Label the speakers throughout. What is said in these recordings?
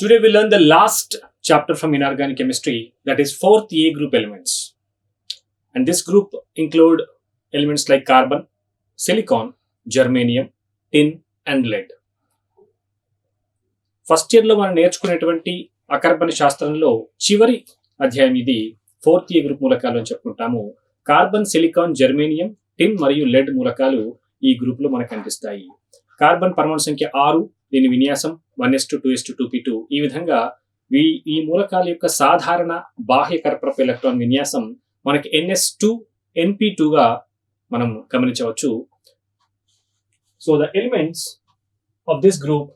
Speaker 1: Today we learn the last chapter from inorganic chemistry, that is fourth A group elements. And this group include elements like carbon, silicon, germanium, tin and lead. First ఇయర్లో మనం నేర్చుకునేటువంటి అకర్బన శాస్త్రంలో చివరి అధ్యాయం ఇది fourth ఏ group మూలకాలు అని చెప్పుకుంటాము. కార్బన్, సిలికాన్, జర్మేనియం, టిన్ మరియు లెడ్ మూలకాలు ఈ గ్రూప్ లో మనకు కనిపిస్తాయి. కార్బన్ పరమాణు సంఖ్య 6, దీని విన్యాసం 1s2 2s2 2p2. ఈ విధంగా ఈ మూలకాల యొక్క సాధారణ బాహ్య కర్పరపు ఎలక్ట్రాన్ విన్యాసం మనకి ns2 np2 గా మనం గమనించవచ్చు. So the elements of this group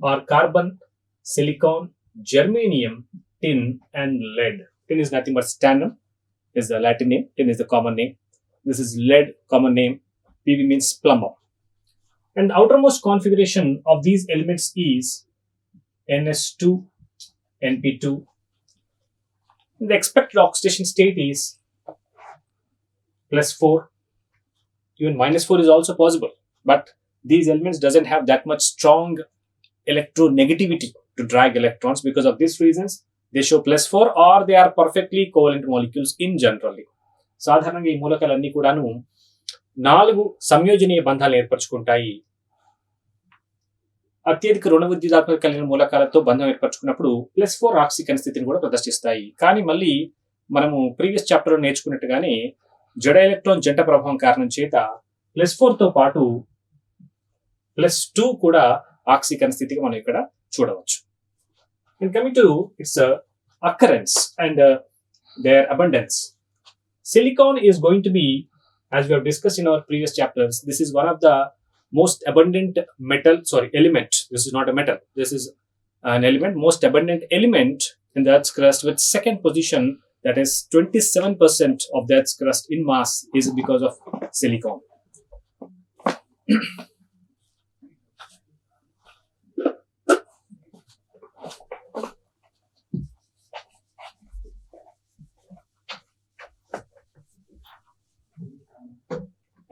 Speaker 1: are carbon, silicon, germanium, tin and lead. Tin is nothing but stannum, is the Latin name. Tin is the common name. This is lead, common name. Pb means plumber. And the outermost configuration of these elements is ns2 np2. The expected oxidation state is +4. Even -4 is also possible, but these elements doesn't have that much strong electronegativity to drag electrons. Because of these reasons they show +4 or they are perfectly covalent molecules in generally. సాధారణంగా ఈ మూలకాలన్నీ కూడాను 4 సంయోజనీయ బంధాలు ఏర్పరచుకుంటాయి. అత్యధిక రుణ విద్యుదాత్మక కలిగిన మూలకాలతో బంధం ఏర్పరచుకున్నప్పుడు +4 ఆక్సికరణ స్థితిని కూడా ప్రదర్శిస్తాయి. కానీ మళ్ళీ మనము ప్రీవియస్ చాప్టర్లో నేర్చుకున్నట్టుగానే జడ ఎలక్ట్రాన్ జంట ప్రభావం కారణం చేత +4 తో పాటు +2 కూడా ఆక్సికరణ స్థితిగా మనం ఇక్కడ చూడవచ్చు. And coming to its occurrence and their abundance, silicon is going to be, as we have discussed in our previous chapters, this is one of the most abundant element. This is not a metal, this is an element, most abundant element in the Earth's crust, with second position, that is 27% of the Earth's crust in mass is because of silicon.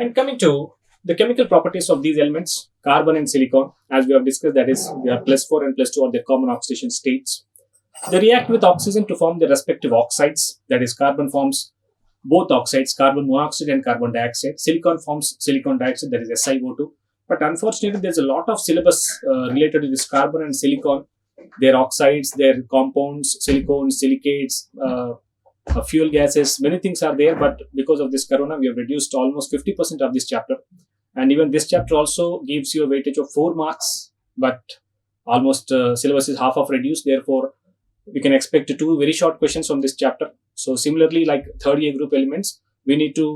Speaker 1: And coming to the chemical properties of these elements, carbon and silicon, as we have discussed, that is, they are +4 and +2 are their common oxidation states. They react with oxygen to form their respective oxides. That is, carbon forms both oxides, carbon monoxide and carbon dioxide. Silicon forms silicon dioxide, that is SiO2. But unfortunately, there's a lot of syllabus related to this carbon and silicon, their oxides, their compounds, silicones, silicates, fuel gases, many things are there, but because of this corona we have reduced almost 50% of this chapter. And even this chapter also gives you a weightage of 4 marks, but almost syllabus is half of reduced. Therefore we can expect 2 very short questions from this chapter. So similarly, like third A group elements, we need to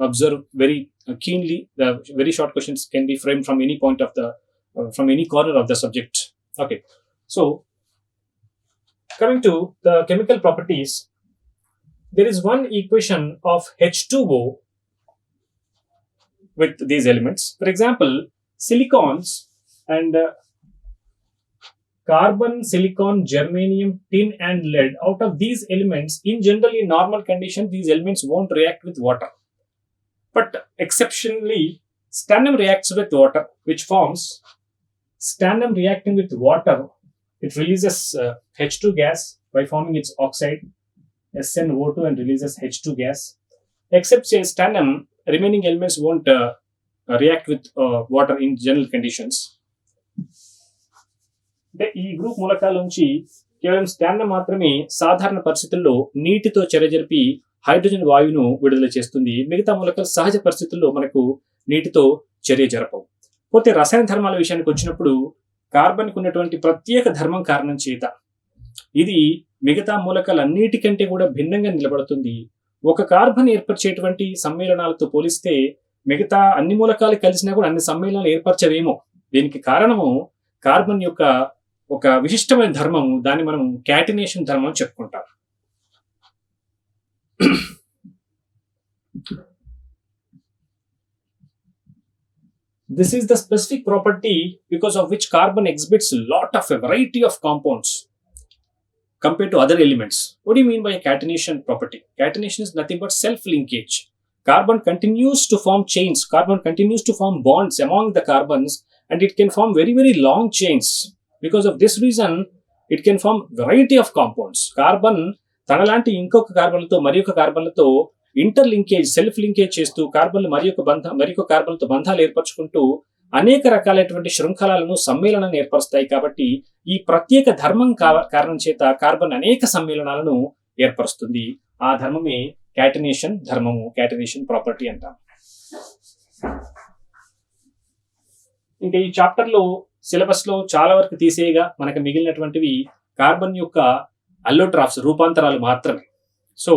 Speaker 1: observe very keenly. The very short questions can be framed from any point of the from any corner of the subject. Okay, so coming to the chemical properties, there is one equation of H2O with these elements. For example, silicons and carbon, silicon, germanium, tin and lead, out of these elements, in generally normal condition, these elements won't react with water. But exceptionally, stannum reacts with water, which forms stannum reacting with water. It releases H2 gas by forming its oxide SnO2 and releases H2 gas. Except say stannum, remaining elements won't react with water in general conditions. ఈ group మూలకాల నుంచి కేవలం స్టాండమ్ మాత్రమే సాధారణ పరిస్థితుల్లో నీటితో చెరజరిపి hydrogen వాయువును విడుదల చేస్తుంది. మిగతా మూలకాలు సహజ పరిస్థితుల్లో మనకు నీటితో చర్య జరపవు. పోతే రసాయన ధర్మాల విషయానికి వచ్చినప్పుడు కార్బన్కు ఉన్నటువంటి ప్రత్యేక ధర్మం కారణం చేత ఇది మిగతా మూలకాలన్నిటికంటే కూడా భిన్నంగా నిలబడుతుంది. ఒక కార్బన్ ఏర్పరిచేటువంటి సమ్మేళనాలతో పోలిస్తే మిగతా అన్ని మూలకాలు కలిసినా కూడా అన్ని సమ్మేళనాలు ఏర్పరచవేమో. దీనికి కారణము కార్బన్ యొక్క ఒక విశిష్టమైన ధర్మం, దాన్ని మనం క్యాటినేషన్ ధర్మం అని చెప్పుకుంటాం. This is the specific property because of which carbon exhibits a variety of compounds compared to other elements. What do you mean by a catenation property? Catenation is nothing but self-linkage. Carbon continues to form chains. Carbon continues to form bonds among the carbons, and it can form very, very long chains. Because of this reason, it can form variety of compounds. Carbon తనలాంటి ఇంకొక కార్బన్లతో మరి ఒక కార్బన్లతో interlinkage self linkage చేస్తూ కార్బన్లు మరి ఒక కార్బన్లతో బంధాలు ఏర్పరచుకుంటూ అనేక రకాలైనటువంటి శృంఖలాలను సమ్మేళనాన్ని ఏర్పరుస్తాయి. కాబట్టి ఈ ప్రత్యేక ధర్మం కారణం చేత కార్బన్ అనేక సమ్మేళనాలను ఏర్పరుస్తుంది. ఆ ధర్మమే క్యాటనేషన్ ధర్మము, క్యాటనేషన్ ప్రాపర్టీ అంటాం. ఇంకా ఈ చాప్టర్ లో సిలబస్ లో చాలా వరకు తీసేయగా మనకు మిగిలినటువంటివి కార్బన్ యొక్క అల్లోట్రాఫ్స్ రూపాంతరాలు మాత్రమే. సో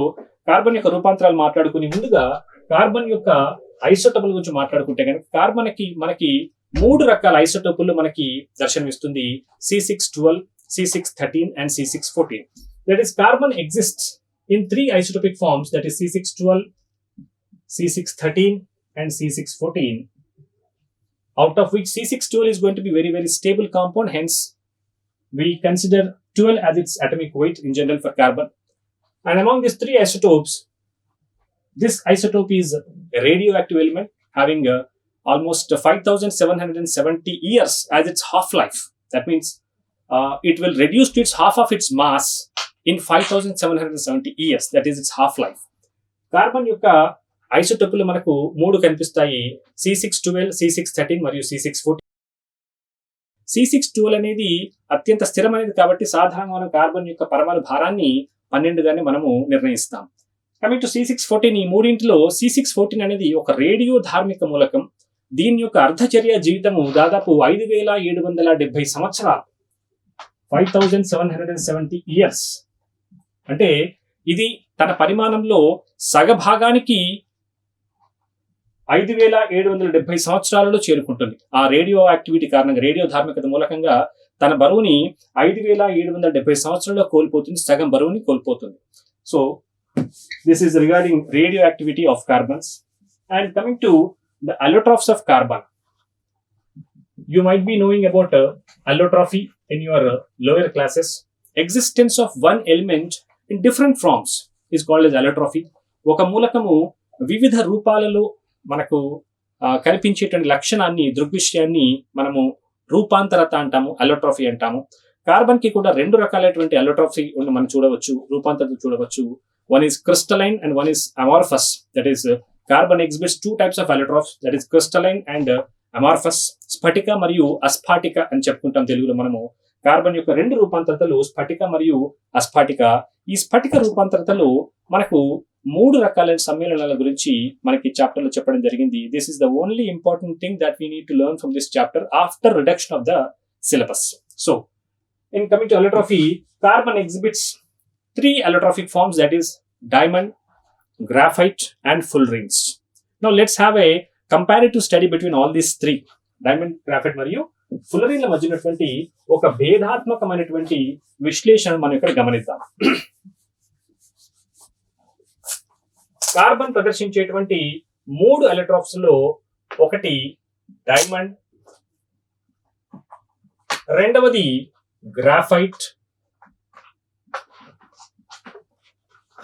Speaker 1: కార్బన్ యొక్క రూపాంతరాలు మాట్లాడుకునే ముందుగా కార్బన్ యొక్క ఐసోటోపుల గురించి మాట్లాడుకుంటే కనుక కార్బన్ కి మనకి 3 రకాల ఐసోటోపులు మనకి దర్శనమిస్తుంది. C612, C613 and C614. That is, carbon exists in 3 isotopic forms, that is C612, C613 and C614, out of which C612 is going to be very, very stable compound. Hence, we consider 12 as its atomic weight in general for carbon. And among these 3 isotopes, this isotope is a radioactive element having almost 5,770 years as its half-life. That means it will reduce to its half of its mass in 5,770 years. That is its half-life. Carbon యొక్క ఐసోటోపులు మనకు 3 కనిపిస్తాయి. C612, C613 మరియు C614. C612 అనేది అత్యంత స్థిరమైనది కాబట్టి సాధారణంగా మనం carbon యొక్క పరమాణు భారాన్ని 12గానే మనము నిర్ణయిస్తాం. కమింగ్ టు C614, ఈ మూడింటిలో C614 అనేది ఒక రేడియో ధార్మిక మూలకం. దీని యొక్క అర్ధచర్య జీవితము దాదాపు 5,770 సంవత్సరాలు, 5,770 ఇయర్స్. అంటే ఇది తన పరిమాణంలో సగభాగానికి 5,770 సంవత్సరాలలో చేరుకుంటుంది. ఆ రేడియో యాక్టివిటీ కారణంగా, రేడియో ధార్మికత మూలకంగా తన బరువుని 5,770 సంవత్సరాల్లో కోల్పోతుంది, సగం బరువుని కోల్పోతుంది. So this is regarding radio activity of carbons. And coming to the allotrophs of carbon, you might be knowing about allotrophy in your lower classes. Existence of one element in different forms is called as allotrophy. ఒక మూలకము వివిధ రూపాలలో మనకు కనిపించేటువంటి లక్షణాన్ని, దృగ్విషయాన్ని మనము రూపాంతరత అంటాము, అల్లోట్రోఫీ అంటాము. Carbon కి కూడా 2 రకాలైనటువంటి అల్లోట్రోఫీ మనం చూడవచ్చు, రూపాంతరత చూడవచ్చు. One is crystalline and one is amorphous. That is, carbon exhibits 2 types of allotropes, that is crystalline and amorphous. స్ఫటిక మరియు అస్ఫాటిక అని చెప్పుకుంటాం తెలుగులో మనము. కార్బన్ యొక్క 2 రూపాంతరతలు స్ఫటిక మరియు అస్ఫాటిక. ఈ స్ఫటిక రూపాంతరతలు మనకు 3 రకాలైన సమ్మేళనాల గురించి మనకి చాప్టర్ లో చెప్పడం జరిగింది. This is the only important thing that we need to learn from this chapter after reduction of the syllabus. So in coming to allotrophy, carbon exhibits 3 allotrophic forms, that is diamond, graphite and fullerenes. Now let's have a comparative study between all these 3, diamond, graphite మరియు fullerene ల మధ్య ఉన్నటువంటి ఒక భేదాత్మకమైనటువంటి విశ్లేషణ మనం ఇక్కడ గమనిద్దాం. Carbon ప్రదర్శించేటువంటి 3 అల్లోట్రోప్స్ లో ఒకటి డైమండ్, రెండవది గ్రాఫైట్,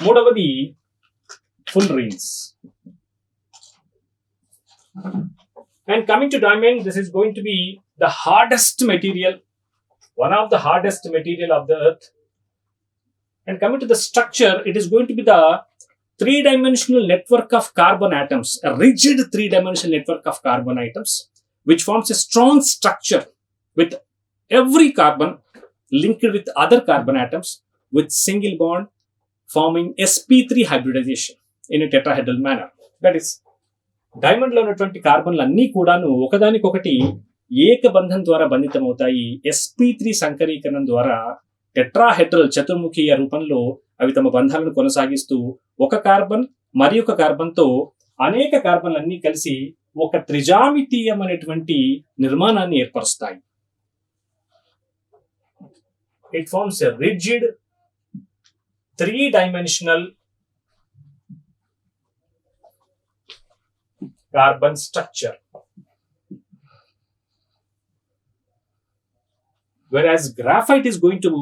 Speaker 1: మూడవది fullerenes. And coming to diamond, this is going to be the hardest material, one of the hardest material of the earth. And coming to the structure, it is going to be the 3-dimensional network of carbon atoms, a rigid 3-dimensional network of carbon atoms, which forms a strong structure with every carbon linked with other carbon atoms with single bond, forming sp3 hybridization in a tetrahedral manner. That is, diamond లో ఉన్నటువంటి కార్బన్లు అన్ని కూడాను ఒకదానికొకటి ఏకబంధం ద్వారా బంధితమవుతాయి. sp3 సంకరీకరణం ద్వారా tetrahedral చతుర్ముఖీయ రూపంలో అవి తమ బంధాలను కొనసాగిస్తూ ఒక కార్బన్ మరి ఒక కార్బన్ తో అనేక కార్బన్లన్నీ కలిసి ఒక త్రిజామితీయమైనటువంటి నిర్మాణాన్ని ఏర్పరుస్తాయి. It forms a rigid 3-dimensional carbon structure, whereas graphite is going to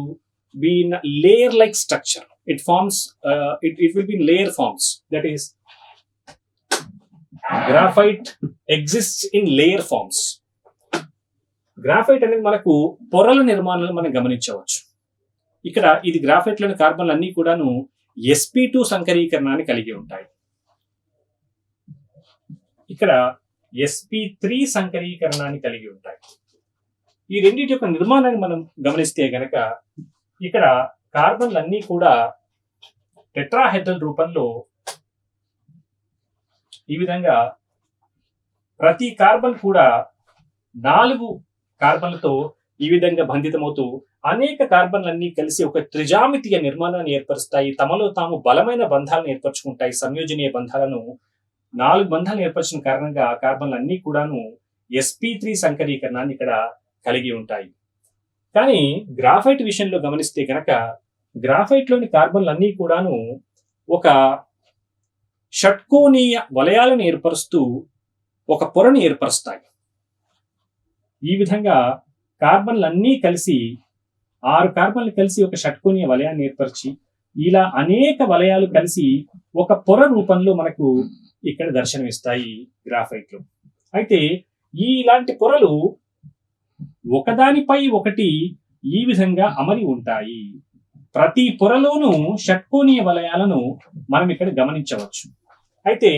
Speaker 1: be in a layer-like structure. It forms, it will be in layer forms. That is, graphite exists in layer forms. Graphite అనేది మనకు పొరల నిర్మాణాలను మనం గమనించవచ్చు. ఇక్కడ ఇది గ్రాఫైట్లోని కార్బన్లు అన్ని కూడాను sp2 సంకరీకరణాన్ని కలిగి ఉంటాయి. ఇక్కడ sp3 సంకరీకరణాన్ని కలిగి ఉంటాయి. ఈ రెండింటి యొక్క నిర్మాణాన్ని మనం గమనిస్తే గనక ఇక్కడ కార్బన్లు అన్ని కూడా టెట్రాహెడ్రల్ రూపంలో ఈ విధంగా ప్రతి కార్బన్ కూడా 4 కార్బన్లతో ఈ విధంగా బంధితమవుతూ అనేక కార్బన్లన్నీ కలిసి ఒక త్రిజామితీయ నిర్మాణాన్ని ఏర్పరుస్తాయి. తమలో తాము బలమైన బంధాలను ఏర్పరచుకుంటాయి. సంయోజనీయ బంధాలను 4 బంధాలను ఏర్పరిచిన కారణంగా కార్బన్లు అన్ని కూడాను sp3 సంకరీకరణాన్ని ఇక్కడ కలిగి ఉంటాయి. కానీ గ్రాఫైట్ విషయంలో గమనిస్తే కనుక గ్రాఫైట్లోని కార్బన్లు అన్నీ కూడాను ఒక షట్కోణీయ వలయాలను ఏర్పరుస్తూ ఒక పొరను ఏర్పరుస్తాయి. ఈ విధంగా కార్బన్లు అన్నీ కలిసి 6 కార్బన్లు కలిసి ఒక షట్కోణీయ వలయాన్ని ఏర్పరిచి ఇలా అనేక వలయాలు కలిసి ఒక పొర రూపంలో మనకు ఇక్కడ దర్శనమిస్తాయి గ్రాఫైట్లు. అయితే ఇలాంటి పొరలు ఒకదానిపై ఒకటి ఈ విధంగా అమరి ఉంటాయి. ప్రతి పొరలోనూ షట్కోణీయ వలయాలను మనం ఇక్కడ గమనించవచ్చు. అయితే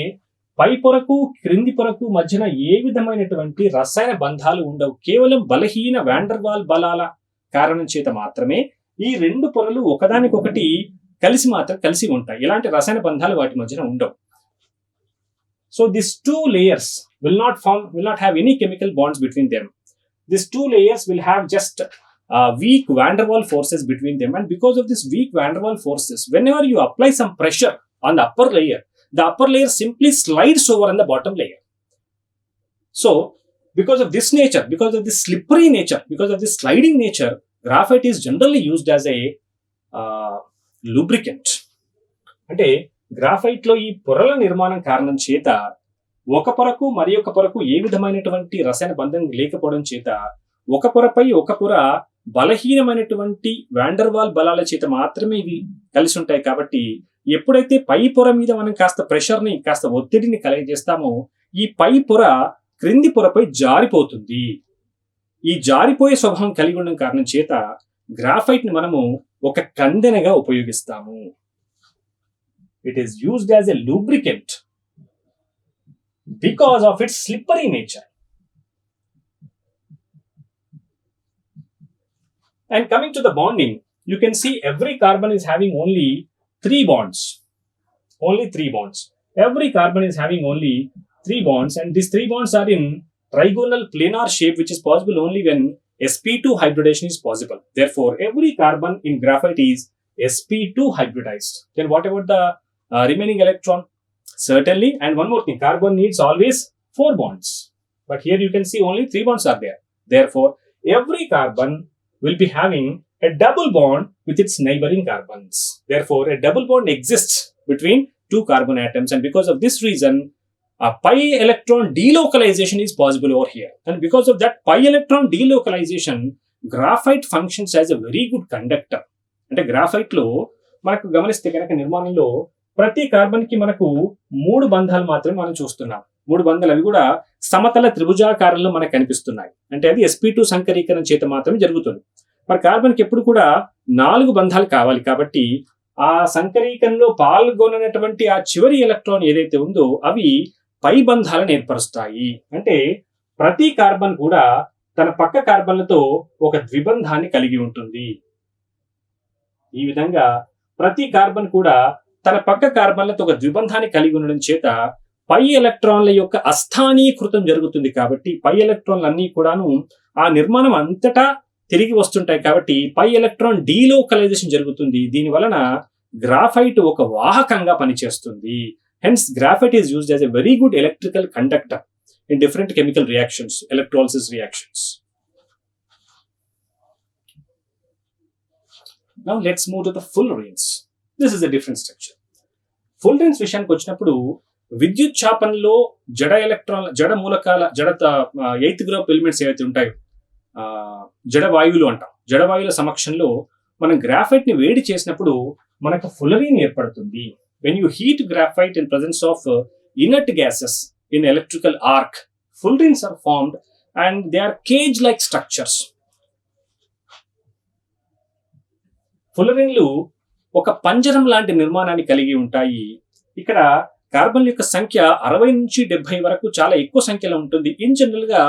Speaker 1: పై పొరకు క్రింది పొరకు మధ్యన ఏ విధమైనటువంటి రసాయన బంధాలు ఉండవు. కేవలం బలహీన వాండర్వాల్ బలాల కారణం చేత మాత్రమే ఈ 2 పొరలు ఒకదానికొకటి కలిసి ఉంటాయి. ఇలాంటి రసాయన బంధాలు వాటి మధ్యన ఉండవు. So these 2 layers will not have any chemical bonds between them. These 2 layers will have just weak van der Waals forces between them, and because of this weak van der Waals forces, whenever you apply some pressure on the upper layer simply slides over on the bottom layer. So because of this nature, because of this slippery nature, because of this sliding nature, graphite is generally used as a lubricant. అంటే graphite లో ఈ పొరల నిర్మాణం కారణం చేత ఒక పొరకు మరి ఒక పొరకు ఏ విధమైనటువంటి రసాయన బంధం లేకపోవడం చేత ఒక పొరపై ఒక పొర బలహీనమైనటువంటి వాండర్వాల్ బలాల చేత మాత్రమే ఇవి కలిసి ఉంటాయి. కాబట్టి ఎప్పుడైతే పై పొర మీద మనం కాస్త ప్రెషర్ని కాస్త ఒత్తిడిని కలగజేస్తామో ఈ పై పొర క్రింది పొరపై జారిపోతుంది. ఈ జారిపోయే స్వభావం కలిగి ఉండడం కారణం చేత గ్రాఫైట్ ని మనము ఒక కందెనగా ఉపయోగిస్తాము. It is used as a lubricant because of its slippery nature. And coming to the bonding, you can see every carbon is having only 3 bonds. Only 3 bonds. Every carbon is having only 3 bonds, and these 3 bonds are in trigonal planar shape, which is possible only when sp2 hybridization is possible. Therefore, every carbon in graphite is sp2 hybridized. Then what about the remaining electron? Certainly, and one more thing, carbon needs always 4 bonds, but here you can see only 3 bonds are there. Therefore, every carbon will be having a double bond with its neighboring carbons. Therefore, a double bond exists between 2 carbon atoms, and because of this reason a pi electron delocalization is possible over here. And because of that pi electron delocalization, graphite functions as a very good conductor. అంటే graphite లో మనకు గమనిస్తే కనుక నిర్మాణంలో ప్రతి carbon కి మనకు 3 బంధాలు మాత్రమే మనం చూస్తున్నాం. 3 బంధాలు అవి కూడా సమతల త్రిభుజాకారంలో మనకు కనిపిస్తున్నాయి. అంటే అది sp2 సంకరీకరణ చేత మాత్రమే జరుగుతుంది. మరి కార్బన్ కి ఎప్పుడు కూడా 4 బంధాలు కావాలి. కాబట్టి ఆ సంకరీకరణలో పాల్గొనటువంటి ఆ చివరి ఎలక్ట్రాన్ ఏదైతే ఉందో అవి పై బంధాలను ఏర్పరుస్తాయి. అంటే ప్రతి కార్బన్ కూడా తన పక్క కార్బన్లతో ఒక ద్విబంధాన్ని కలిగి ఉంటుంది. ఈ విధంగా ప్రతి కార్బన్ కూడా తన పక్క కార్బన్లతో ఒక ద్విబంధాన్ని కలిగి ఉండడం చేత పై ఎలక్ట్రాన్ల యొక్క అస్థానీకృతం జరుగుతుంది. కాబట్టి పై ఎలక్ట్రాన్లు అన్ని కూడాను ఆ నిర్మాణం అంతటా తిరిగి వస్తుంటాయి. కాబట్టి పై ఎలక్ట్రాన్ డీలోకలైజేషన్ జరుగుతుంది. దీని వలన గ్రాఫైట్ ఒక వాహకంగా పనిచేస్తుంది. Hence, graphite is used as a very good electrical conductor in different chemical reactions, electrolysis reactions. Now let's move to the fullerenes. This is a different structure. Fullerenes విషయానికి వచ్చినప్పుడు విద్యుత్ చాపనలో జడ మూలకాల ఎయిత్ గ్రూప్ ఎలిమెంట్స్ ఏవైతే ఉంటాయో జడ వాయువులు అంటాం. జడ వాయువుల సమక్షంలో మనం గ్రాఫైట్ ని వేడి చేసినప్పుడు మనకు ఫుల్లరీన్ ఏర్పడుతుంది. When you heat graphite in presence of inert gases in electrical arc, fullerenes are formed and they are cage like structures. ఫులరిన్లు ఒక పంజరం లాంటి నిర్మాణాన్ని కలిగి ఉంటాయి. ఇక్కడ కార్బన్ యొక్క సంఖ్య 60 నుంచి 70 వరకు చాలా ఎక్కువ సంఖ్యలో ఉంటుంది. ఇన్ జనరల్ గా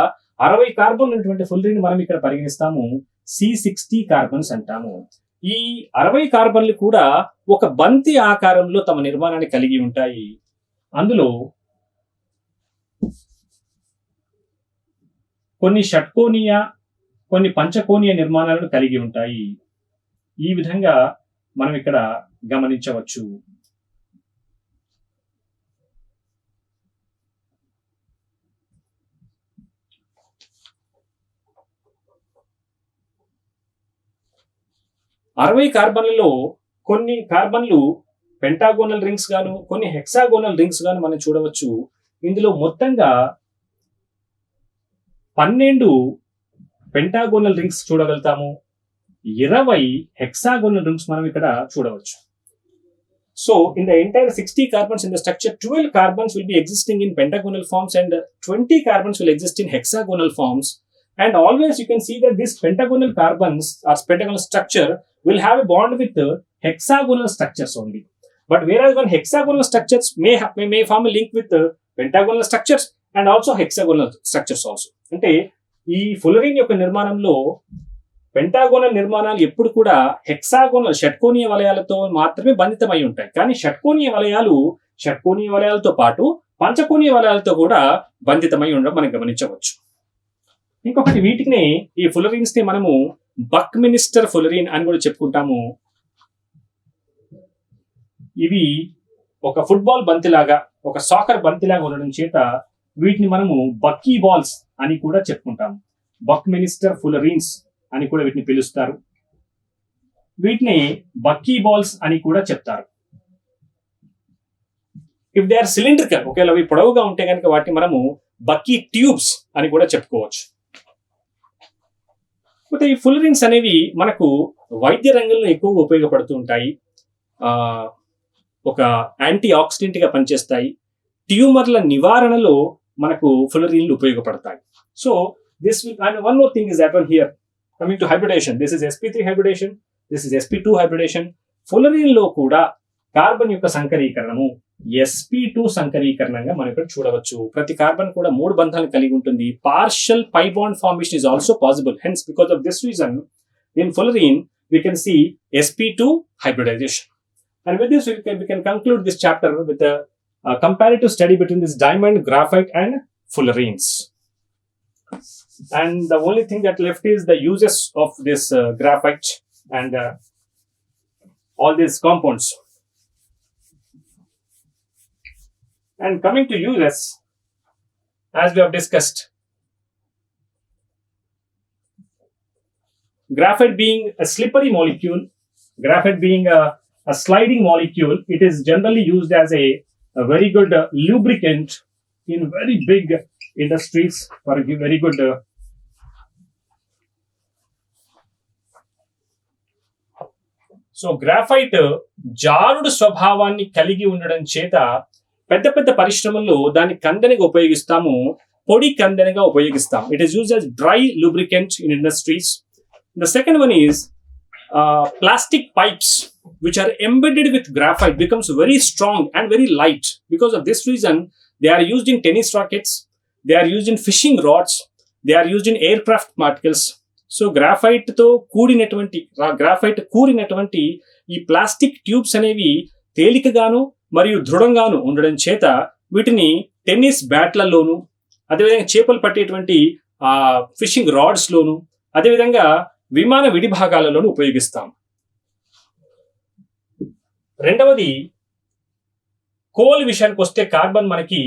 Speaker 1: 60 కార్బన్ ఉన్నటువంటి ఫులరిన్ మనం ఇక్కడ పరిగణిస్తాము C60 కార్బన్స్ అంటాము. ఈ 60 కార్బన్లు కూడా ఒక బంతి ఆకారంలో తమ నిర్మాణాన్ని కలిగి ఉంటాయి. అందులో కొన్ని షట్కోణీయ, కొన్ని పంచకోణీయ నిర్మాణాలను కలిగి ఉంటాయి. ఈ విధంగా మనం ఇక్కడ గమనించవచ్చు. అరవై కార్బన్లలో కొన్ని కార్బన్లు పెంటాగోనల్ రింగ్స్ గాను, కొన్ని హెక్సాగోనల్ రింగ్స్ గాను మనం చూడవచ్చు. ఇందులో మొత్తంగా 12 పెంటాగోనల్ రింగ్స్ చూడగలుగుతాము, 20 హెక్సాగోనల్ రింగ్స్ మనం ఇక్కడ చూడవచ్చు. So in the entire 60 carbons in the structure, 12 carbons will be existing in pentagonal forms and 20 carbons will exist in hexagonal forms. And always you can see that this pentagonal carbons or pentagonal structure will have a bond with hexagonal structures only. But whereas when hexagonal structures may form a link with pentagonal structures and also hexagonal structures also. అంటే ఈ ఫులరిన్ యొక్క నిర్మాణంలో pentagonal నిర్మాణాలు ఎప్పుడు కూడా hexagonal షట్కోణీయ వలయాలతో మాత్రమే బంధితమై ఉంటాయి. కానీ షట్కోణీయ వలయాలతో పాటు పంచకోణీయ వలయాలతో కూడా బంధితమై ఉండడం మనం గమనించవచ్చు. ఇంకొకటి వీటిని ఈ ఫులరిన్స్ ని మనము బక్మినిస్టర్ ఫులరిన్ అని కూడా చెప్పుకుంటాము. ఇవి ఒక ఫుట్బాల్ బంతిలాగా, ఒక సాకర్ బంతిలాగా ఉండడం చేత వీటిని మనము బక్కీ బాల్స్ అని కూడా చెప్పుకుంటాము. బక్మినిస్టర్ ఫులరిన్స్ అని కూడా వీటిని పిలుస్తారు. వీటిని బక్కీ బాల్స్ అని కూడా చెప్తారు. ఇఫ్ దే ఆర్ సిలిండ్రికల్, ఒకవేళ అవి పొడవుగా ఉంటే కనుక వాటిని మనము బక్కీ ట్యూబ్స్ అని కూడా చెప్పుకోవచ్చు. అయితే ఈ ఫులరిన్స్ అనేవి మనకు వైద్య రంగంలో ఎక్కువగా ఉపయోగపడుతూ ఉంటాయి. ఒక యాంటీ ఆక్సిడెంట్ గా పనిచేస్తాయి. ట్యూమర్ల నివారణలో మనకు ఫులరిన్లు ఉపయోగపడతాయి. So this and one more thing is happen here. Coming to hybridization, this is sp3 hybridization, this is sp2 hybridization. ఫులరిన్ లో కూడా కార్బన్ యొక్క సంకరీకరణము sp2 సంకరీకరణంగా మనం ఇక్కడ చూడవచ్చు. ప్రతి కార్బన్ కూడా 3 బంధాలను కలిగి ఉంటుంది. Partial pi bond formation is also possible. Hence, because of this reason, in fullerene we can see sp2 hybridization. And with this we can conclude this chapter with a comparative study between this diamond, graphite and fullerenes. And the only thing that left is the uses of this graphite and all these compounds. And coming to uses, as we have discussed, graphite being a slippery molecule, graphite being a sliding molecule, it is generally used as a very good lubricant in very big industries for a very good so graphite జారుడు స్వభావాన్ని కలిగి ఉండడం చేత పెద్ద పెద్ద పరిశ్రమల్లో దాన్ని కందెనగా ఉపయోగిస్తాము, పొడి కందెనగా ఉపయోగిస్తాం. It is used as dry lubricant in industries. The second one is plastic pipes which are embedded with graphite becomes very strong and very light. Because of this reason, they are used in tennis rackets, they are used in fishing rods, they are used in aircraft particles. So graphite కూరినటువంటి ఈ plastic tubes అనేవి తేలికగాను మరియు దృఢంగాను ఉండడం చేత వీటిని tennis బ్యాట్లలోను, అదేవిధంగా చేపలు పట్టేటువంటి fishing rods లోను, అదేవిధంగా విమాన విడిభాగాలలోనూ ఉపయోగిస్తాం. రెండవది కోల్ విషయానికి వస్తే కార్బన్ మనకి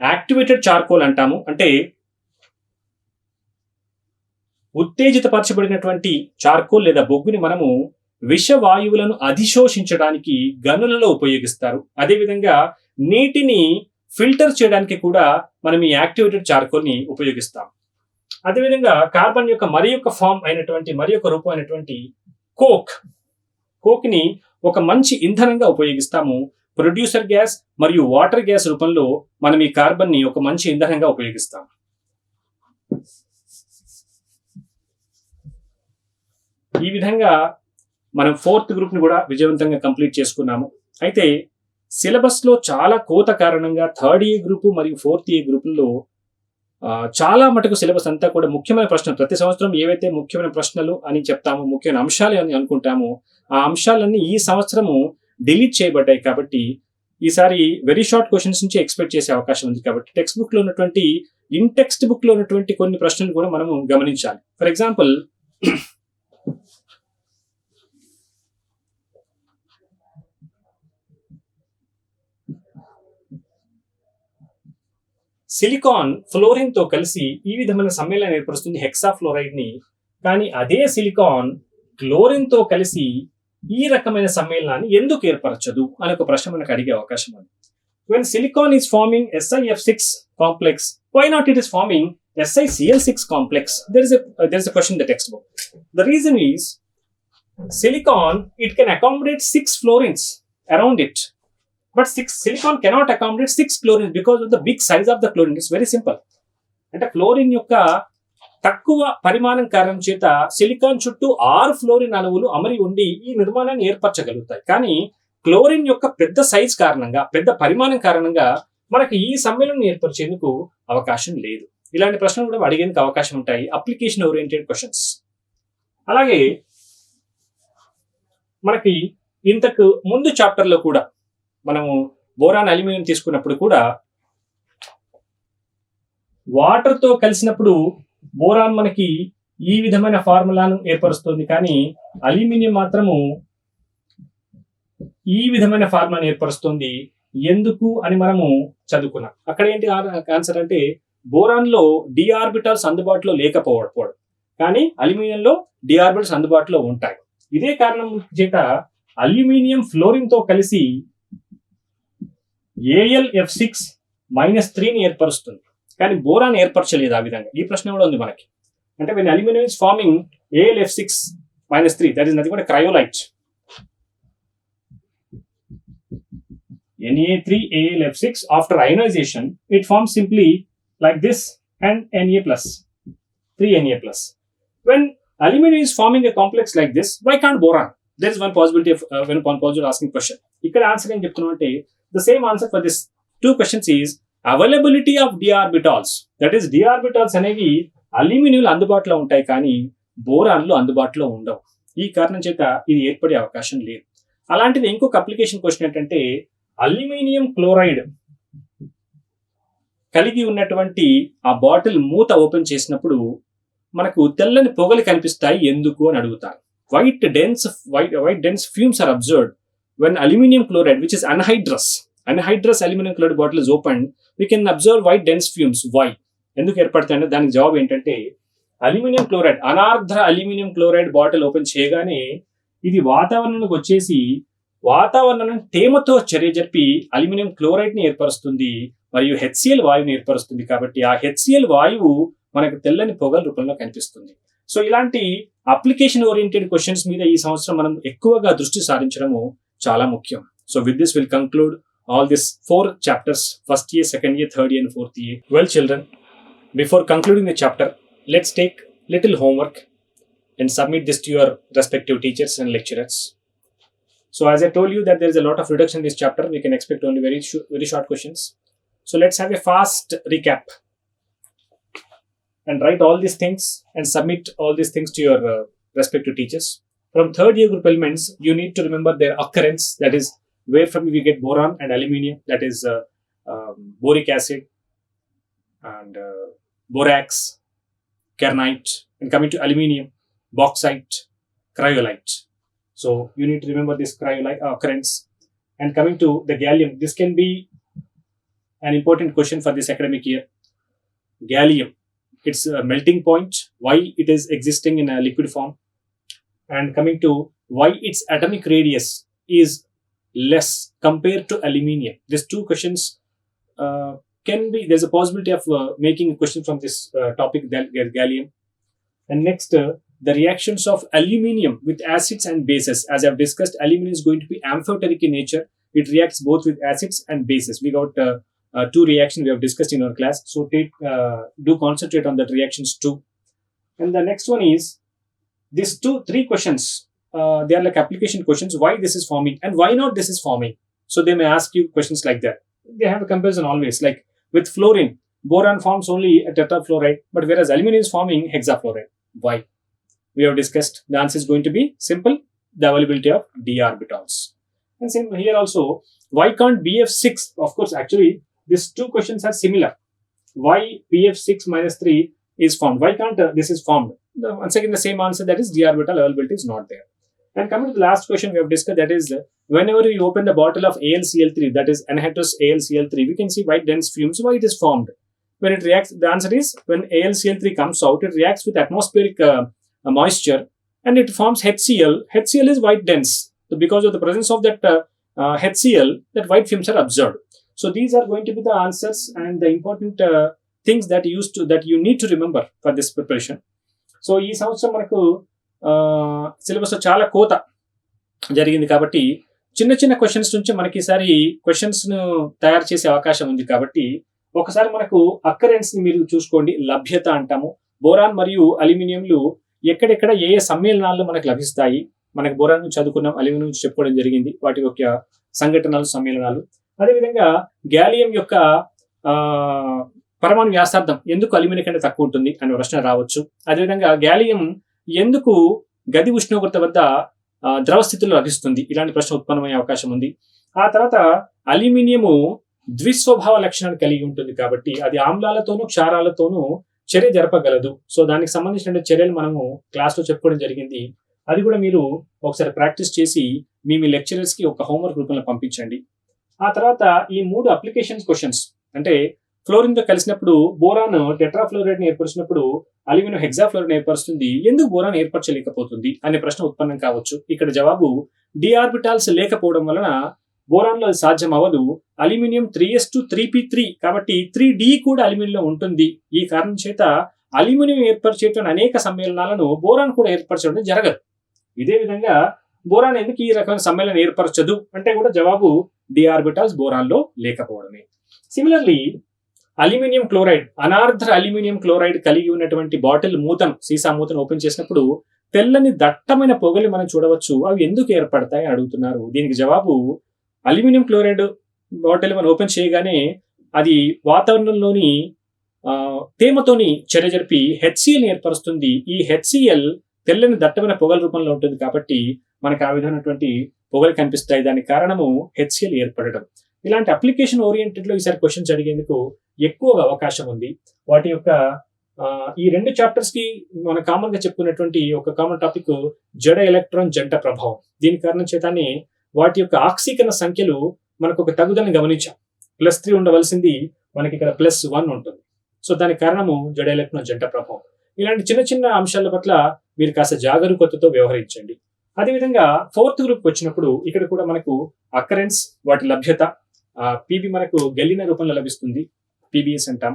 Speaker 1: యాక్టివేటెడ్ చార్కోల్ అంటాము. అంటే ఉత్తేజితపరచబడినటువంటి చార్కోల్ లేదా బొగ్గుని మనము విషవాయువులను అధిశోషించడానికి గనులలో ఉపయోగిస్తారు. అదేవిధంగా నీటిని ఫిల్టర్ చేయడానికి కూడా మనం ఈ యాక్టివేటెడ్ చార్కోల్ ని ఉపయోగిస్తాం. అదేవిధంగా కార్బన్ యొక్క మరి యొక్క రూపం అయినటువంటి కోక్ ని ఒక మంచి ఇంధనంగా ఉపయోగిస్తాము. ప్రొడ్యూసర్ గ్యాస్ మరియు వాటర్ గ్యాస్ రూపంలో మనం ఈ కార్బన్ ని ఒక మంచి ఇంధనంగా ఉపయోగిస్తాం. ఈ విధంగా మనం 4th గ్రూప్ని కూడా విజయవంతంగా కంప్లీట్ చేసుకున్నాము. అయితే సిలబస్లో చాలా కోత కారణంగా 3rd A గ్రూపు మరియు 4th A గ్రూపుల్లో చాలా మటుకు సిలబస్ అంతా కూడా ముఖ్యమైన ప్రశ్నలు, ప్రతి సంవత్సరం ఏవైతే ముఖ్యమైన ప్రశ్నలు అని చెప్తామో, ముఖ్యమైన అంశాలు అని అనుకుంటామో, ఆ అంశాలన్నీ ఈ సంవత్సరము డిలీట్ చేయబడ్డాయి. కాబట్టి ఈసారి వెరీ షార్ట్ క్వశ్చన్స్ నుంచి ఎక్స్పెక్ట్ చేసే అవకాశం ఉంది. కాబట్టి టెక్స్ట్ బుక్లో ఉన్నటువంటి ఇన్ టెక్స్ట్ బుక్లో ఉన్నటువంటి కొన్ని ప్రశ్నలు కూడా మనము గమనించాలి. ఫర్ ఎగ్జాంపుల్, సిలికాన్ ఫ్లోరిన్ తో కలిసి ఈ విధమైన సమ్మేళనం ఏర్పరుస్తుంది, హెక్సాఫ్లోరైడ్ ని. కానీ అదే సిలికాన్ క్లోరిన్ తో కలిసి ఈ రకమైన సమ్మేళనాన్ని ఎందుకు ఏర్పరచదు అని ఒక ప్రశ్న మనకు అడిగే అవకాశం ఉంది. When silicon is forming SiF6 complex, why not it is forming SiCl6 complex? There is a question in the textbook. The reason is silicon, it can accommodate 6 fluorines around it. But silicon cannot accommodate 6 chlorines because of the big size of the chlorine. It's very simple. అంటే fluorine యొక్క తక్కువ పరిమాణం కారణం చేత silicon చుట్టూ 6 fluorine అణువులు అమరి ఉండి ఈ నిర్మాణాన్ని ఏర్పరచగలుగుతాయి. కానీ క్లోరిన్ యొక్క పెద్ద సైజ్ కారణంగా, పెద్ద పరిమాణం కారణంగా మనకి ఈ సమ్మేళనం ఏర్పరిచేందుకు అవకాశం లేదు. ఇలాంటి ప్రశ్నలు కూడా అడిగేందుకు అవకాశం ఉంటాయి, అప్లికేషన్ ఓరియంటెడ్ క్వశ్చన్స్. అలాగే మనకి ఇంతకు ముందు చాప్టర్లో కూడా మనము బోరాన్ అల్యూమినియం తీసుకున్నప్పుడు కూడా వాటర్తో కలిసినప్పుడు బోరాన్ మనకి ఈ విధమైన ఫార్ములాను ఏర్పరుస్తుంది. కానీ అల్యూమినియం మాత్రము ఈ విధమైన ఫార్ములాను ఏర్పరుస్తుంది. ఎందుకు అని మనము చదువుకున్నాం. అక్కడ ఏంటి ఆన్సర్ అంటే, బోరాన్లో డి ఆర్బిటాల్స్ అందుబాటులో లేకపోవడం, కానీ అల్యూమినియంలో డి ఆర్బిటాల్స్ అందుబాటులో ఉంటాయి. ఇదే కారణం చేత అల్యూమినియం ఫ్లోరిన్ తో కలిసి AlF6-3ని ఏర్పరుస్తుంది. కానీ బోరాన్ ఏర్పరచలేదు ఆ విధంగా. ఈ ప్రశ్న కూడా ఉంది మనకి. అంటే when aluminum is forming AlF6-3, that is nothing but a cryolite. Na3AlF6, after ionization, it forms simply like this and Na+, 3Na+. When aluminum is forming a complex like this, why can't boron? There is one possibility of one possible asking question. ఇక్కడ answer ఏం చెప్తున్నాం అంటే, the same answer for this two questions is availability of d orbitals. That is, d orbitals అనేవి అల్యూమినియంలో అందుబాటులో ఉంటాయి, కానీ బోరాన్లో అందుబాటులో ఉండవు. ఈ కారణం చేత ఇది ఏర్పడే అవకాశం లేదు. అలాంటిది ఇంకొక అప్లికేషన్ క్వశ్చన్ ఏంటంటే, అల్యూమినియం క్లోరైడ్ కలిగి ఉన్నటువంటి ఆ బాటిల్ మూత ఓపెన్ చేసినప్పుడు మనకు తెల్లని పొగలు కనిపిస్తాయి, ఎందుకు అని అడుగుతారు. White dense fumes are observed when aluminum chloride, which is anhydrous aluminum chloride bottle is opened. We can observe white dense fumes. Why? ఎందుకు ఏర్పడతాయంటే దానికి జవాబు ఏంటంటే, అల్యూమినియం క్లోరైడ్, అనార్ద్ర అల్యూమినియం క్లోరైడ్ బాటిల్ ఓపెన్ చేయగానే ఇది వాతావరణంలోకి వచ్చేసి వాతావరణం తేమతో చర్య జరిపి అల్యూమినియం క్లోరైడ్ ని ఏర్పరుస్తుంది మరియు HCl వాయువుని ఏర్పరుస్తుంది. కాబట్టి ఆ HCl వాయువు మనకు తెల్లని పొగల రూపంలో కనిపిస్తుంది. సో ఇలాంటి అప్లికేషన్ ఓరియంటెడ్ క్వశ్చన్స్ మీద ఈ సంవత్సరం మనం ఎక్కువగా దృష్టి సారించడము చాలా ముఖ్యం. So with this we'll conclude all these 4 chapters, first year, second year, third year and fourth year. Well children, before concluding the chapter, let's take little homework and submit this to your respective teachers and lecturers. So as I told you that there is a lot of reduction in this chapter, we can expect only very short questions. So let's have a fast recap and write all these things and submit all these things to your respective teachers. From third year group elements, you need to remember their occurrence, that is where from we get boron and aluminium, that is boric acid and borax, kernite, and coming to aluminium, bauxite, cryolite. So you need to remember this cryolite occurrence. And coming to the gallium, this can be an important question for this academic year. Gallium, its melting point, why it is existing in a liquid form, and coming to why its atomic radius is less compared to aluminium. These two questions can be, there's a possibility of making a question from this topic, gallium. And next, the reactions of aluminium with acids and bases. As I've discussed, aluminium is going to be amphoteric in nature. It reacts both with acids and bases. We got 2 reactions we have discussed in our class. So do concentrate on that reactions too. And the next one is these three questions, they are like application questions. Why this is forming and why not this is forming? So they may ask you questions like that. They have a comparison always, like with fluorine, boron forms only a tetrafluoride, but whereas aluminum is forming hexafluoride. Why? We have discussed. The answer is going to be simple: the availability of d orbitals. And same here also. Why can't BF6? Of course, actually, these two questions are similar. Why BF6 minus 3 is formed? Why can't this is formed? Once again, the same answer, that is d orbital availability is not there. And coming to the last question we have discussed, that is whenever you open the bottle of AlCl3, that is anhydrous AlCl3, we can see white dense fumes. Why it is formed? When it reacts, the answer is when AlCl3 comes out, it reacts with atmospheric moisture and it forms HCl. HCl is white dense. So because of the presence of that HCl, that white fumes are observed. So these are going to be the answers and the important things that you need to remember for this preparation. So ఈ సంవత్సరం మనకు syllabus చాలా కోత జరిగింది కాబట్టి చిన్న చిన్న questions నుంచి మనకి ఈసారి క్వశ్చన్స్ ను తయారు చేసే అవకాశం ఉంది. కాబట్టి ఒకసారి మనకు అక్కరెన్స్ ని మీరు చూసుకోండి. లభ్యత అంటాము. బోరాన్ మరియు అల్యూమినియంలు ఎక్కడెక్కడ ఏ ఏ సమ్మేళనాల్లో మనకు లభిస్తాయి. మనకు బోరాన్ నుంచి చదువుకున్నాం, అల్యూమినియం నుంచి చెప్పుకోవడం జరిగింది, వాటి యొక్క సంఘటనలు, సమ్మేళనాలు. అదేవిధంగా గ్యాలియం యొక్క పరమాణు వ్యాసార్థం ఎందుకు అల్యూమినియం కంటే తక్కువ ఉంటుంది అనే ప్రశ్న రావచ్చు. అదేవిధంగా గ్యాలియం ఎందుకు గది ఉష్ణోగ్రత వద్ద ద్రవ స్థితిలో లభిస్తుంది, ఇలాంటి ప్రశ్న ఉత్పన్నమయ్యే అవకాశం ఉంది. ఆ తర్వాత అల్యూమినియము ద్విస్వభావ లక్షణాన్ని కలిగి ఉంటుంది కాబట్టి అది ఆమ్లాలతోనూ క్షారాలతోనూ చర్య జరపగలదు. సో దానికి సంబంధించిన చర్యలు మనము క్లాస్లో చెప్పుకోవడం జరిగింది. అది కూడా మీరు ఒకసారి ప్రాక్టీస్ చేసి మీ లెక్చరర్స్ కి ఒక హోంవర్క్ రూపంలో పంపించండి. ఆ తర్వాత ఈ 3 అప్లికేషన్ క్వశ్చన్స్, అంటే ఫ్లోరిన్ తో కలిసినప్పుడు బోరాన్ టెట్రాఫ్లోరైడ్ ని ఏర్పరిచినప్పుడు అల్యూమినియం హెక్సాఫ్లోరైడ్ ఏర్పరుస్తుంది, ఎందుకు బోరాన్ ఏర్పరచలేకపోతుంది అనే ప్రశ్న ఉత్పన్నం కావచ్చు. ఇక్కడ జవాబు డి ఆర్బిటాల్స్ లేకపోవడం వలన బోరాన్ లో సాధ్యం అవ్వదు. అల్యూమినియం 3s2 3p3 కాబట్టి 3d కూడా అల్యూమినియంలో ఉంటుంది. ఈ కారణం చేత అల్యూమినియం ఏర్పరిచేటువంటి అనేక సమ్మేళనాలను బోరాన్ కూడా ఏర్పరచడం జరగదు. ఇదే విధంగా బోరాన్ ఎందుకు ఈ రకమైన సమ్మేళనం ఏర్పరచదు అంటే కూడా జవాబు డి ఆర్బిటాల్స్ బోరాన్ లో లేకపోవడమే. సిమిలర్లీ అల్యూమినియం క్లోరైడ్, అనార్ద్ర అల్యూమినియం క్లోరైడ్ కలిగి ఉన్నటువంటి బాటిల్ మూతను, సీసా మూతను ఓపెన్ చేసినప్పుడు తెల్లని దట్టమైన పొగలు మనం చూడవచ్చు. అవి ఎందుకు ఏర్పడతాయి అని అడుగుతున్నారు. దీనికి జవాబు అల్యూమినియం క్లోరైడ్ బాటిల్ మనం ఓపెన్ చేయగానే అది వాతావరణంలోని తేమతోని చర్య జరిపి హెచ్సిఎల్ ఏర్పరుస్తుంది. ఈ హెచ్సిఎల్ తెల్లని దట్టమైన పొగల రూపంలో ఉంటుంది కాబట్టి మనకు ఆ విధమైనటువంటి పొగలు కనిపిస్తాయి. దానికి కారణము హెచ్సిఎల్ ఏర్పడడం. ఇలాంటి అప్లికేషన్ ఓరియంటెడ్ లో ఈసారి క్వశ్చన్స్ అడిగేందుకు ఎక్కువగా అవకాశం ఉంది. వాటి యొక్క ఈ 2 చాప్టర్స్ కి మన కామన్ గా చెప్పుకున్నటువంటి ఒక కామన్ టాపిక్ జడ ఎలక్ట్రాన్ జంట ప్రభావం. దీని కారణం చేతనే వాటి యొక్క ఆక్సీకరణ సంఖ్యలు మనకు ఒక తగ్గుదలని గమనించాం. +3 ఉండవలసింది మనకి ఇక్కడ +1 ఉంటుంది. సో దానికి కారణము జడ ఎలక్ట్రాన్ జంట ప్రభావం. ఇలాంటి చిన్న చిన్న అంశాల పట్ల మీరు కాస్త జాగరూకతతో వ్యవహరించండి. అదేవిధంగా 4th గ్రూప్ వచ్చినప్పుడు ఇక్కడ కూడా మనకు అక్కరెన్స్, వాటి లభ్యత, పీబీ మనకు గెలిన రూపంలో లభిస్తుంది, పీబీఎస్ అంటాం.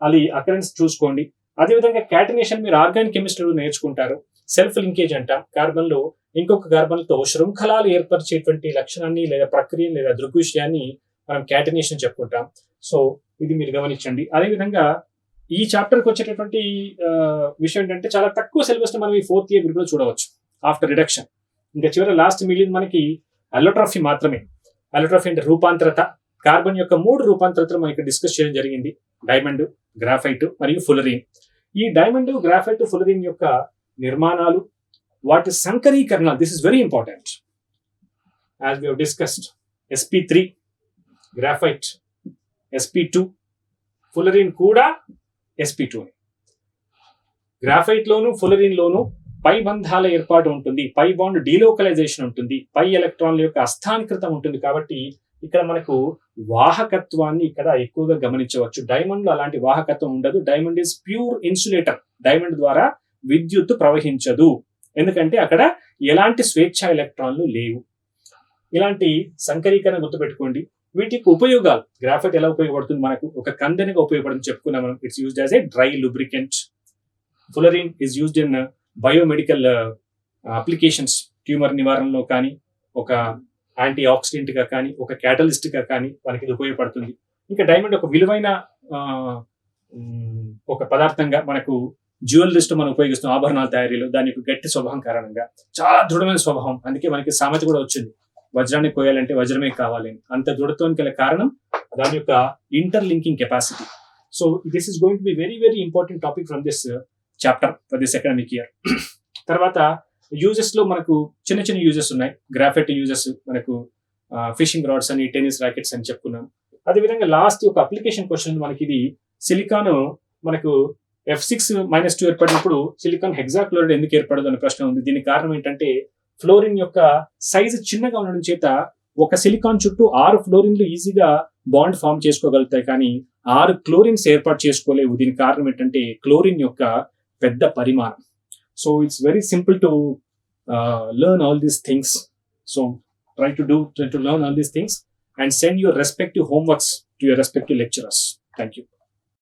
Speaker 1: అది అక్కరెన్స్ చూసుకోండి. అదేవిధంగా క్యాటినేషన్ మీరు ఆర్గానిక్ కెమిస్ట్రీలో నేర్చుకుంటారు. సెల్ఫ్ లింకేజ్ అంటాం. కార్బన్ లో ఇంకొక కార్బన్ తో శృంఖలాలు ఏర్పరిచేటువంటి లక్షణాన్ని లేదా ప్రక్రియ లేదా దృగ్విషయాన్ని మనం క్యాటినేషన్ చెప్పుకుంటాం. సో ఇది మీరు గమనించండి. అదేవిధంగా ఈ చాప్టర్కి వచ్చేటటువంటి విషయం ఏంటంటే చాలా తక్కువ సిలబస్ మనం ఈ 4th ఇయర్ గ్రూప్ లో చూడవచ్చు ఆఫ్టర్ రిడక్షన్. ఇంకా చివరి లాస్ట్ మిగిలింది మనకి అల్లోట్రోఫీ మాత్రమే. అల్లోట్రోఫీ అంటే రూపాంతరత. కార్బన్ యొక్క 3 రూపాంతరతలు మనం ఇక్కడ డిస్కస్ చేయడం జరిగింది: డైమండ్, గ్రాఫైట్ మరియు ఫులరిన్. ఈ డైమండ్, గ్రాఫైట్, ఫులరిన్ యొక్క నిర్మాణాలు, వాటి సంకరీకరణ, this is very important. As we have discussed, sp3 graphite, sp2 fullerene కూడా sp2. గ్రాఫైట్ లోను ఫులరిన్ లోను పై బంధాల ఏర్పాటు ఉంటుంది, పై బాండ్ డీలోకలైజేషన్ ఉంటుంది, పై ఎలక్ట్రాన్ల యొక్క అస్థానికృతం ఉంటుంది. కాబట్టి ఇక్కడ మనకు వాహకత్వాన్ని ఇక్కడ ఎక్కువగా గమనించవచ్చు. డైమండ్ లో అలాంటి వాహకత్వం ఉండదు. Diamond is pure insulator. Diamond ద్వారా విద్యుత్తు ప్రవహించదు, ఎందుకంటే అక్కడ ఎలాంటి స్వేచ్ఛ ఎలక్ట్రాన్లు లేవు. ఇలాంటి సంకరీకరణ గుర్తుపెట్టుకోండి. వీటికి ఉపయోగాలు, గ్రాఫైట్ ఎలా ఉపయోగపడుతుంది, మనకు ఒక కందెనగా ఉపయోగపడుతుంది చెప్పుకున్నాం మనం. It's used as a dry lubricant. Fullerene is used in biomedical applications, tumour నివారణలో కానీ, ఒక యాంటీ ఆక్సిడెంట్ గా కానీ, ఒక క్యాటలిస్ట్ గా కానీ మనకి ఇది ఉపయోగపడుతుంది. ఇంకా డైమండ్ ఒక విలువైన ఒక పదార్థంగా మనకు జ్యువెలరీస్ మనం ఉపయోగిస్తాం ఆభరణాల తయారీలో దాని యొక్క గట్టి స్వభావం కారణంగా చాలా దృఢమైన స్వభావం. అందుకే మనకి సామెత కూడా వచ్చింది, వజ్రాన్ని కోయాలంటే వజ్రమే కావాలి. అంత దృఢత్వానికి గల కారణం దాని యొక్క interlinking capacity. So this is going to be very very important topic from this chapter for this academic year. తర్వాత యూజెస్ లో మనకు చిన్న చిన్న యూజెస్ ఉన్నాయి. గ్రాఫైట్ యూజెస్ మనకు ఫిషింగ్ రాడ్స్ అని, టెన్నిస్ ర్యాకెట్స్ అని చెప్పుకున్నాం. అదేవిధంగా లాస్ట్ ఒక అప్లికేషన్ క్వశ్చన్ మనకి ఇది సిలికాన్ మనకు F6-2 ఏర్పడినప్పుడు సిలికాన్ హెక్సాక్లోరైడ్ ఎందుకు ఏర్పడదు అనే ప్రశ్న ఉంది. దీనికి కారణం ఏంటంటే ఫ్లోరిన్ యొక్క సైజు చిన్నగా ఉండడం చేత ఒక సిలికాన్ చుట్టూ 6 ఫ్లోరిన్లు ఈజీగా బాండ్ ఫామ్ చేసుకోగలుగుతాయి, కానీ 6 క్లోరిన్స్ ఏర్పాటు చేసుకోలేవు. దీనికి కారణం ఏంటంటే క్లోరిన్ యొక్క పెద్ద పరిమాణం. So it's very simple to learn all these things. So try to learn all these things and send your respective homeworks to your respective lecturers. Thank you.